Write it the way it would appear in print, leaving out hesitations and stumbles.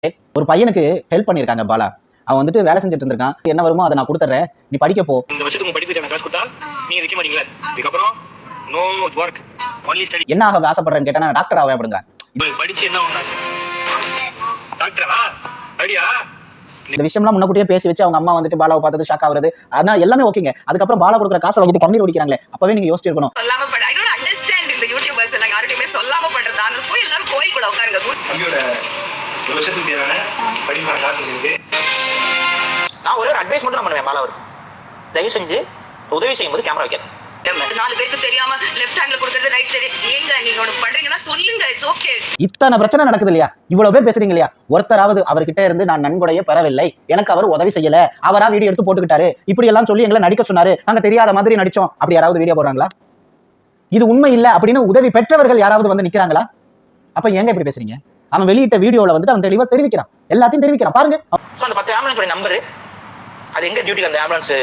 ஒரு பையனுக்கு ஹெல்ப் பண்ணிருக்காங்க பாலா. அவன் வந்துட்டு வேலை செஞ்சுட்டு இருந்திருக்கான். என்ன வருமோ அதை நான் கொடுத்துறேன், நீ படிக்க போ. இந்த வருஷத்துக்கு படிப்பு காசு கொடுத்தா நீங்க வைக்க மாட்டீங்களா? இதுக்கப்புறம் நோ வொர்க் ஒன்லி ஸ்டடி. என்ன ஆக ஆசைப்படுறேன்னு கேட்டா நான் டாக்டர் ஆவே அப்படிங்க. படிச்சு என்ன ஒண்ணு ஆசை? டாக்டரா? ஐடியா? இந்த விஷயம்லாம் முன்னக்கூட்டியே பேசி வச்சு அவங்க அம்மா வந்துட்டு பாலாவை பார்த்தது ஷாக் ஆகுறது அதான் எல்லாமே ஓகேங்க. அதுக்கப்புறம் பாலா கொடுக்குற காசை வாங்கிட்டு கண்ணீர் ஓடிக்கிறாங்களே, அப்பவே நீங்க யோசிச்சிருக்கணும். சொல்லாம பட் ஐ டோன்ட் அண்டர்ஸ்டாண்ட் இந்த யூடியூபர்ஸ் எல்லாம் யார்கிட்டயுமே சொல்லாம பண்றது. அங்க போய் எல்லாரும் கோயில் கூட உட்காருங்க. தம்பியோட ஒரு வருஷத்துக்கு தேவையான படிப்பான காசு இருக்கு. நான் ஒரு அட்வைஸ் மட்டும் நான் பண்ணுவேன் பாலாவுக்கு. தயவு செஞ்சு உதவி செய்யும்போது கேமரா வைக்கிறேன். 4 பேருக்கு தெரியாம லெஃப்ட் ஹேண்ட்ல கொடுக்கறது ரைட் சைடு ஏங்க நீங்க ஒன்னு பண்றீங்கன்னா சொல்லுங்க. It's okay. இத்தனை பிரச்சனை நடக்குது இல்லையா? இவ்வளவு பேர் பேசுறீங்க இல்லையா? ஒருத்தராவது அவர்கிட்ட இருந்து நான் நன்கொடையை பெறவில்லை, எனக்கு அவர் உதவி செய்யல, அவரா வீடியோ எடுத்து போட்டுக்கிட்டாரு, இப்படி எல்லாம் சொல்லி எங்களை நடிக்க சொன்னாரு, நாங்க தெரியாத மாதிரி நடிச்சோம், அப்படி யாராவது வீடியோ போடுறாங்களா? இது உண்மை இல்ல அப்படின்னு உதவி பெற்றவர்கள் யாராவது வந்து நிக்கிறாங்களா? அப்ப ஏங்க இப்படி பேசுறீங்க? அவன் வெளியிட்ட வீடியோல வந்துட்டு அவன் தெளிவா தெரிவிக்கிறான், எல்லாத்தையும் தெரிவிக்கிறான் பாருங்க. அந்த 10 ஆம்புலன்ஸ் நம்பர் அது எங்க டியூட்டிக்கு அந்த ஆம்புலன்ஸ்